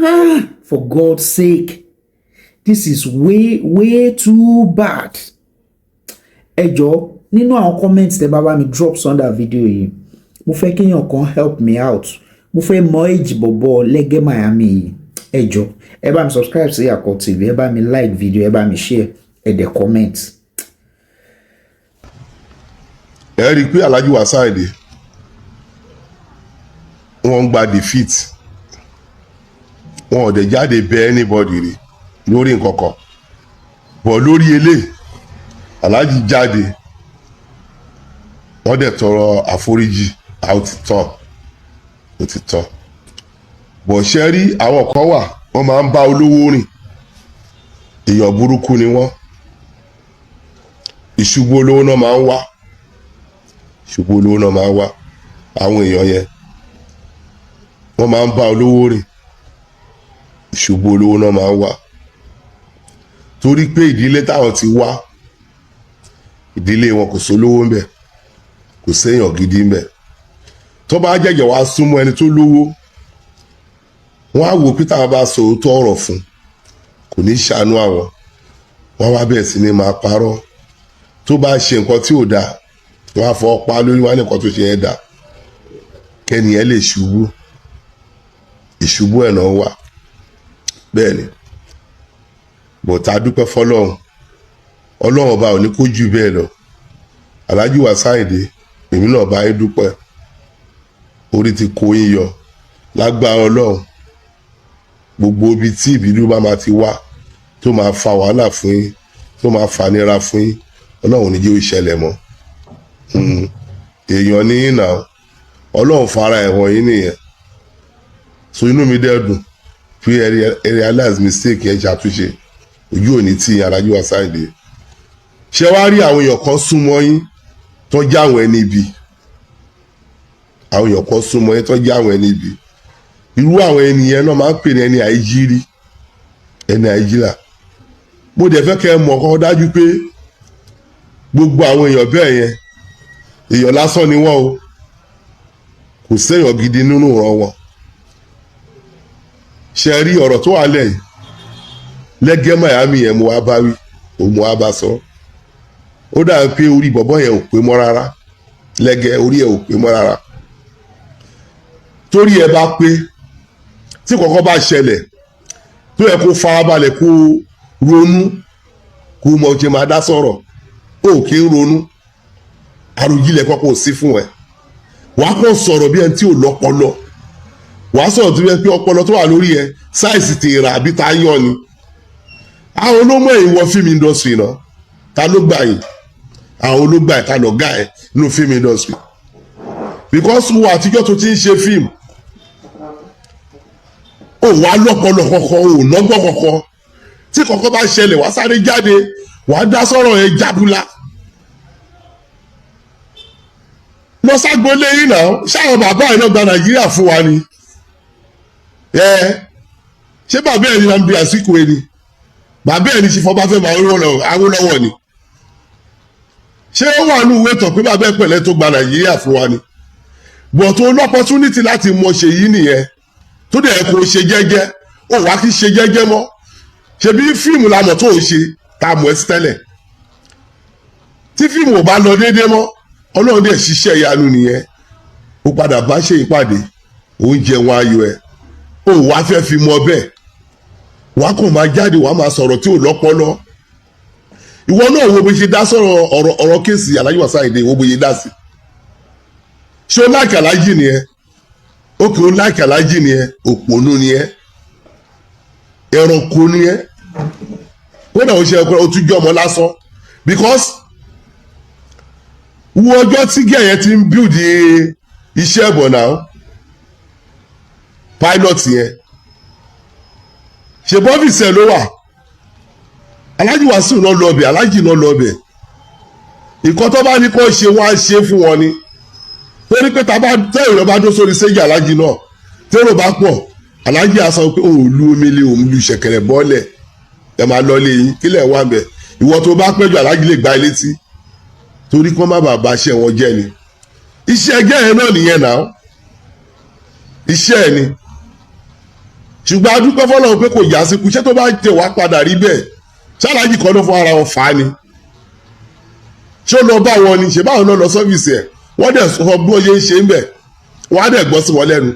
For God's sake, this is way too bad. Ẹ jọ̀ọ́, nínú àwọn comments tẹ́ bá mi drop under video yìí, mo fẹ́ kéèyàn kan help me out. Mo fẹ́ mọ age bọ̀bọ̀ Lege Miami yìí. Ẹ jọ̀ọ́, ẹ bá mi subscribe sí Akọ TV, ẹ bá mi like video, ẹ bá mi share, ẹ dẹ̀ comment. Ẹ rí i pé Alhaji Wasiu Ayinde wọ́n gba defeat, wọn ò dẹ̀ jáde bẹ anybody rí lórí nǹkan kan, bọ̀ lórí eléyìí Alhaji jáde wọ́n dẹ̀ tọrọ àforíjì òtítọ́ bọ̀ ṣe rí àwọn kan wà wọ́n máa ń bá olówó rìn, èèyàn burúkú ni wọ́n, ìṣubú olówó náà máa ń wá, ìṣubú olówó náà máa ń wá, àwọn èèyàn yẹn wọ́n máa ń bá olówó rìn, ìṣubú olówó náà máa ń wá, torí pé ìdílé táwọn ti wá, ìdílé wọn kò sólówó ńbẹ̀, kò séèyàn gidi ńbẹ̀. Tó bá jẹ́jẹ́ wá súnmọ́ ẹni tó lówó, wọ́n á wò pé táwọn bá sọ òótọ́ ọ̀rọ̀ fún, kò ní ṣàánú àwọn, wọ́n wá bẹ̀rẹ̀ sí ní máa parọ́. Tó bá ṣe nǹkan tí ò dáa, wọ́n á fọwọ́ pa lórí, wọ́n á ní nǹkan tó ṣe yẹn dáa, kẹ́niyẹn lè ṣubú, ìṣubú ẹ̀ náà wà. Bẹ́ẹ̀ ni, bọ̀tà dúpẹ́ fọlọ́run, ọlọ́run ọba ò ní kó jù bẹ́ẹ̀ lọ. Alhaji Wasiu Ayinde, èmi náà bá yín dúpẹ́, orí ti kó yín yọ lágbára ọlọ́run. Gbogbo ibi tí ìbínú bá máa ti wá tó máa fa wàhálà fún yín, tó máa fa nira fún yín, ọlọ́run ò ní jẹ́ ó ṣẹlẹ̀ mọ́. Èèyàn ní yín náà, ọlọ́run fara ẹ̀wọ̀n yín nìyẹn. So inú mi dẹ́ dùn pé ẹ realize mistake ẹ ṣàtúnṣe, ojú òní tí Alhaji Wasiu Ayinde. Ṣé wàá rí àwọn èèyàn kan súnmọ́ yín tó jẹ́ àwọn ẹni ibi, àwọn èèyàn kan súnmọ́ yín tó jẹ́ àwọn ẹni ibi, irú àwọn ènìyàn náà máa ń pè ní ẹni àìjírí, ẹni àìjíra. Mo dẹ̀ fẹ́ kẹ́ ẹ mọ̀ kọ́ dájú pé gbogbo àwọn èèyàn bẹ́ẹ̀ yẹn èèyàn lásán ni wọ́n o, kò séèyàn gidi nínú ìran wọn. Ṣé rí ọ̀rọ̀ tó wà lẹ́yìn Lege Miami yẹn mo wá bá wí, òun mo wá bá sọ. Ó dàbí pé orí bọ̀bọ́ yẹn ò pé mọ́ rárá, Lege orí ẹ̀ ò pé mọ́ rárá. Torí ẹ bá pé, tí kọ̀ọ̀kan bá ṣẹlẹ̀ tó yẹ kó farabalẹ̀ kó ronú, kó mọ̀ ṣe máa dá sọ̀rọ̀, ó kì í ronú, àròjinlẹ̀ kọ́kọ́ ò sí fún ẹ. Wàá kàn sọ̀rọ̀ bí ẹni tí ò lọ́pọlọ, wàá sọ̀rọ̀ tó yẹ pé ọpọlọ tó wà lórí ẹ sáìsì tèèrà àbí tá a yàn ni. Àwọn olómọ ẹ̀yìn wọ fíìmù industry náà, ta ló gbà yín? Àwọn ológbà ẹ̀ ta lọ̀gá ẹ̀ nínú fíìmù industry, because wo àtijọ́ tó ti ń ṣe fíìmù, ó wà lọ́pọlọ kọ̀ọ̀kan, ò lọ́gbọ́n kọ̀ọ̀kan, tí kọ̀ọ̀kan bá ṣẹlẹ̀ wá sáré jáde, wàá dá sọ̀rọ̀ yẹn jábúlá. Lọ ságbolé yín náà, ṣáwọn bàbá ẹ̀ náà gba Nàìjíríà fún wa ni? Ṣé bàbá ẹ̀ ní Nnamdi Azikiwe ni? Bàbá ẹ̀ ní ṣe Fọbáfẹ́mi Awólọ́wọ̀ ni? Ṣé ó wà ní ìwé tán pé bàbá ẹ̀ pẹ̀lẹ́ tó gba Nàìjíríà fún wa ni? But tó l'opportunity láti mọ ṣe yìí nìyẹn, tó dẹ̀ kó ṣe jẹ́jẹ́, ó wá kí ṣe jẹ́jẹ́ mọ́. Ṣebí fíìmù la mọ̀ tó ń ṣe, tá mọ̀ ẹ́ sí tẹ́lẹ̀. Tí fíìmù ò bá lọ déédéé mọ́, Ọlọ́run dẹ̀ ṣiṣẹ́ ìyanu nìyẹn. Ó padà bá ṣe ìpàdé, oúnjẹ wọn ayọ̀ ẹ̀, ó wá fẹ́ fi mọ bẹ́ẹ̀. Wàá kàn máa jáde, wàá máa sọ̀rọ̀ tí ò lọ́pọlọ. Ìwọ náà wo bí ṣe dá sọ̀rọ̀ ọ̀rọ̀ kéèsì Alhaji Wasiu Ayinde, wo bí ṣe dá sí. Ṣé ó láìkì Alhaji nìyẹn? Ókè ó láìkì Alhaji nìyẹn, òpònú nìyẹn, ẹranko nìyẹn. Kódà ó ṣe ẹ̀kọ́ ó tún jẹ́ ọmọ lásán, because wo ọjọ́ tí gẹ̀yẹ́ ti ń build iṣẹ́ ẹ̀bọ̀ náà, pilot yẹn, ṣe bọ́fíìsì ló wà. Alhaji Wasiu náà lọ bẹ̀, Alhaji náà lọ bẹ̀. Nǹkan tó bá ní kó ṣe wọ́n á ṣe fún wọn ni. Torí pé tẹ́rọ bá dó sórí séjì Alhaji náà, tẹ́rọ bá pọ̀, Alhaji á sọ pé òun lu omele, òun lu ṣẹ̀kẹ̀rẹ̀ bọ́ọ̀lẹ̀, ẹ máa lọ lé yín, kílẹ̀ wà bẹ̀. Ìwọ tó bá pẹ́jọ Alhaji lè gba ilé tí, torí kí wọ́n má bàa bá iṣẹ́ wọn jẹ́ ni. Iṣẹ́ ẹgẹ́ yẹn náà nìyẹn náà, iṣẹ́ ẹ ni. ṣùgbọ́n a dúpẹ́ fọlọ́run pé kò já sí kú iṣẹ́ tó bá tẹ̀ wá padà rí bẹ́ẹ̀ ṣáláàjì kan ló fún ara wọn fà á ni ṣé ó lọ bá wọn ni ṣe báwọn náà lọ sọ́fíìsì ẹ̀ wọ́n dẹ̀ sọ bí wọ́n ṣe ń ṣe ń bẹ̀ wọ́n á dẹ̀ gbọ́ sí wọn lẹ́nu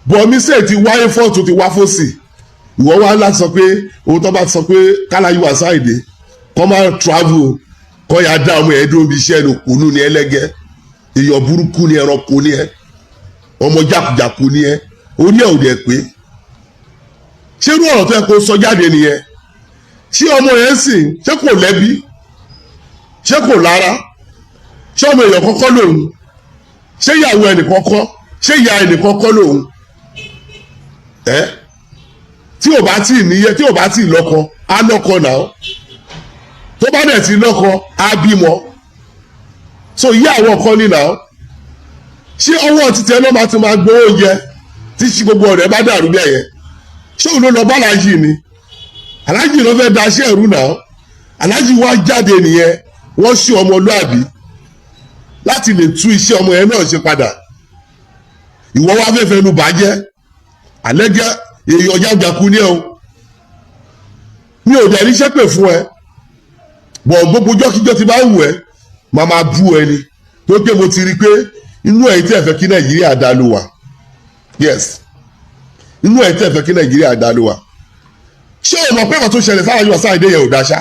bọ̀mí sèé ti wáyé fọ́ọ̀tù ti wá fòsì ìwọ wá láti sọ pé ohun tó bá sọ pé Káláyé wà sáìdé kọ́ máa travel kọ́ ya dá ọmọ ẹ̀ dúró bí iṣẹ́ ẹnu kùnú ni ẹlẹ́gẹ́ èèyàn burúkú ni ẹranko ni ẹ ọmọ jákujàku ni ẹ orí ẹ̀ ò dẹ̀ pé ṣé irú ọ̀rọ̀ tó yẹ kó sọ jáde nìyẹn ṣé ọmọ yẹn sìn ṣé kò lẹ́bí ṣé kò lára ṣé ọmọ èèyàn kọ́kọ́ lòun ṣé ìyàwó ẹnì kọ́kọ́ ṣé ìyá ẹnì kọ́kọ́ lòun tí ò bá tí ì níyẹ tí ò bá tí ì lọ́kọ á lọ́kọ náà tó bá dẹ̀ ti lọ́kọ á bímọ so ìyá àwọn ọkọ ní náà ṣé ọwọ́ títí ẹ náà máa ti máa gbowó oúnjẹ tí ṣí gbogbo ọ̀rẹ́ bá dàrú bẹ́ẹ̀ yẹn ṣé òun ló lọ bá aláàjì ni aláàjì ló fẹ́ daṣẹ́ ẹ̀rú náà aláàjì wá jáde nìyẹn wọ́n ṣí ọmọlúàbí láti lè tú iṣẹ́ ọmọ yẹn náà ṣe padà ìwọ wá fẹ́fẹ́ nu bàjẹ́ àlẹ́gẹ́ èèyàn jágàkú ní ẹ o mi ò dẹ̀ ríṣẹ́ pè fún ẹ bọ̀ gbogbo jọ́kíjọ́ ti bá wù ẹ́ máa máa bú ẹ ni tó pé mo ti rí i pé inú ẹ̀ tí ẹ fẹ́ kí Nàìjíríà dá ló wà yes inú ẹ̀ tí ẹ fẹ́ kí Nàìjíríà dá ló wà ṣé o mọ̀ pé kàn tó ṣẹlẹ̀ sára yóò sáà dé yẹn ò dáṣá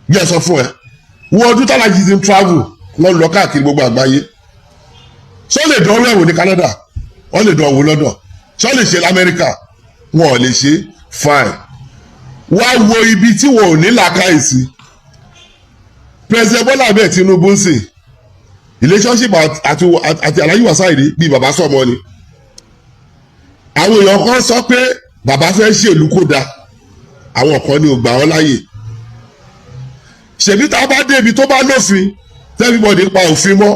bí ẹ sọ fún ẹ wọ́n ọdún tálájì ti ń travel wọ́n lọ káàkiri gbogbo àgbáyé ṣé ó lè dán ọlọ́run ní Canada wọ́n lè dán ọ̀wọ́ London ṣé ó lè ṣe lamẹ́ríkà wọn ò lè ṣe fine wá wo ibi tí wọn ò ní làákàyè sí President Bọ́lá bẹ́ẹ̀ Tinubu ń sìn relationship àti Alhaji Wasiu Ayinde bíi bàbá sọmọ ni àwọn èèyàn kan sọ pé bàbá fẹ́ ṣèlú kó da àwọn kan ní ò gbà wọ́n láàyè ṣèbí tá a bá dé ibi tó bá lófin tẹ́fíbọ̀dì pa òfin mọ́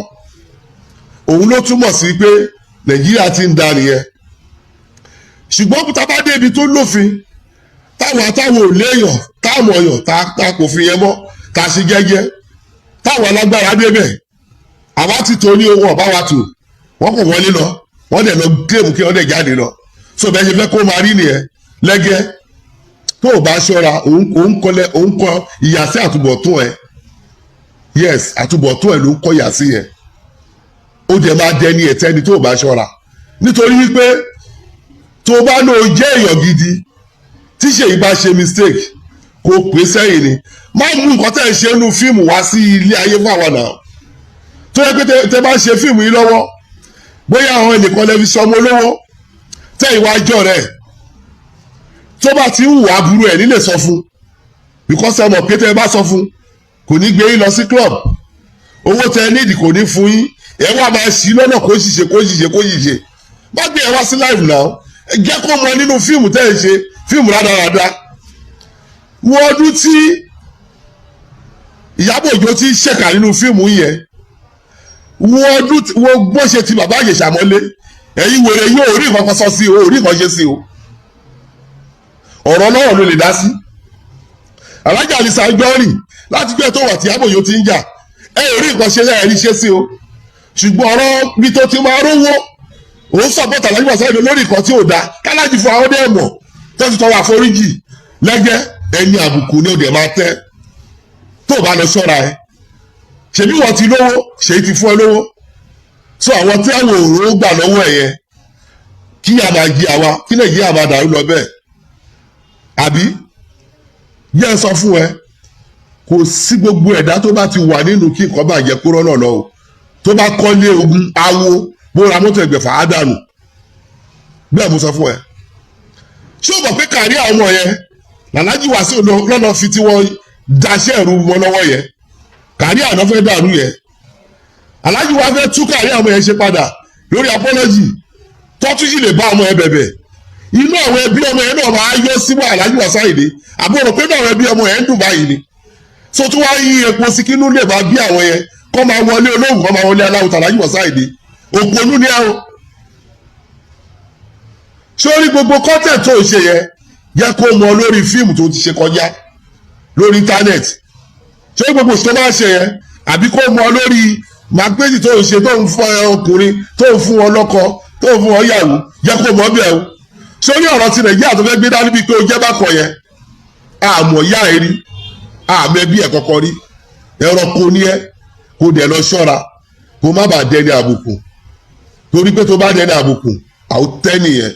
òun ló túmọ̀ sí pé Nàìjíríà ti ń da nìyẹn ṣùgbọ́n tá a bá dé ibi tó lófin táwọn ò léèyàn táwọn ọ̀yàn tá kò fi yẹn mọ́ tá a ṣe jẹ́jẹ́ táwọn alágbára débẹ̀ àwa ti tó ní owó ọ̀bá wa tò wọ́n kò wọlé lọ wọ́n dẹ̀ lọ géèmù kí wọ́n dẹ̀ jáde lọ so bẹ́ẹ̀ ṣe fẹ́ kó máa rí nìyẹn lẹ́gẹ́ tó o bá ṣọ́ra òun kọ ìyà sí àtúbọ̀tún ẹ̀ yes àtúbọ̀tún ẹ̀ ló ń kọ́ ìyà sí yẹn ó dẹ̀ máa dẹni ẹ̀tẹ́ni tó o bá ṣọ́ra nítorí wípé tó o bá lò ó jẹ́ èèyàn gidi tí ṣèyí bá ṣe mistake kó o pè sẹ́yìn ni má mú nǹkan tẹ́ ẹ ṣe nínú fíìmù wá sí ilé ayé fún àwọn náà tó yẹ pé tẹ́ bá ṣe fíìmù yìí lọ́wọ́ bóyá àwọn ẹnìkan lè fi sọmọ olówó tẹ́ ìwájọ́ rẹ̀ tó bá ti ń wà burú ẹ̀ nílé sọ fún because ẹ mọ̀ pé tẹ́ ẹ bá sọ fún kò ní gbé yín lọ sí club owó tẹ́ ẹ nídìí kò ní fún yín ẹ wá máa ṣí lọ́nà kó ṣìṣe má gbé ẹ wá sí live now ẹ jẹ́ kó mọ nínú fíìmù tẹ́ ẹ ṣe fíìmù rádaràda wọ́n ọdún tí Ìyábọ̀ Òjó ti ṣẹ̀ka nínú fíìmù yẹn wọ́n ọdún wọ́n gbọ́ ṣe ti bàbá Ìjẹ̀ṣà mọ́lé ẹ̀yin wèrè yóò rí nǹkan kan sọ sí o rí nǹkan ṣe sí o ọ̀rọ̀ náà ló lè dá sí Alhaji Alisa Anjorin láti gbé tó wà tí Ìyábọ̀ Òjó ti ń jà ẹ ò rí nǹkan ṣe ẹ rí ṣe sí o ṣùgbọ́n ọ̀rọ̀ bí tó ti máa rówó òun sọ̀pọ̀tà Alhaji Wasiu Ayinde lórí nǹkan tí ò dáa kálájì fún àwọn ọdẹ ẹ̀mọ́ tó ti tọrọ àforíjì lẹ́gẹ́ ẹni àbùkù ni ó dẹ̀ máa tẹ́ tó o bá lọ ṣọ́ra ẹ ṣèbí wọ́n ti lówó ṣèyí ti fún ẹ lówó so àwọn tí àwọn òòrùn gbà lọ́wọ́ ẹ̀ yẹn kí a máa jí àwa kí Nàìjíríà máa dàrú lọ bẹ́ẹ̀ àbí yẹ́ ẹ sọ fún ẹ kò sí gbogbo ẹ̀dá tó bá ti wà nínú kí nǹkan bá jẹ́ kúrọ́ náà lọ o tó bá kọ́lé ogun awo bó ra mọ́tò ẹgbẹ̀fà á dànù bẹ́ẹ̀ mo sọ fún ẹ ṣé o mọ̀ pé kárí àwọn ọmọ yẹn Alhaji Wasiu lọ́nà fi tí wọ́n daṣẹ́ ẹ̀rú wọn lọ́wọ́ yẹn kárí àná fẹ́ dàrú yẹn Alhaji wa fẹ́ tú kárí àwọn yẹn ṣe padà lórí apology tọ́tú sì lè bá ọmọ yẹn bẹ̀bẹ̀ inú àwọn ẹbí ọmọ yẹn náà máa yọ síbò Alhaji Wasiu Ayinde àbúrò pé náà àwọn ẹbí ọmọ yẹn ń dùn báyìí ni so tí wọ́n á yí epo sí kínú lè máa bí àwọn yẹn kọ́ máa wọlé olóhùn kọ́ máa wọlé aláwọ̀ Alhaji Wasiu Ayinde òpònú ni àwọn sórí gbogbo content tó ń ṣe yẹn jẹ́ kó mọ lórí fíìmù tó ti ṣe kọjá lórí internet sórí gbogbo tó máa ṣe yẹn àbí kó mọ lórí magpéjì tó ń ṣe tó ń fọ ọkùnrin tó ń fún wọn lọ́kọ tó ń fún wọn yàwó jẹ́ kó mọ bẹ́ẹ̀ o sórí ọ̀rọ̀ ti nàìjíríà tó fẹ́ gbé dání bíi pé o jẹ́ bákan yẹn àmọ́ yá ẹ rí àmọ́ ẹbí ẹ̀ kọ́kọ́ rí ẹranko ní ẹ kó dẹ̀ lọ ṣọ́ra kó má bàa dẹni àbùkù torí pé tó bá dẹni àbùkù àwọn tẹ́ nìyẹn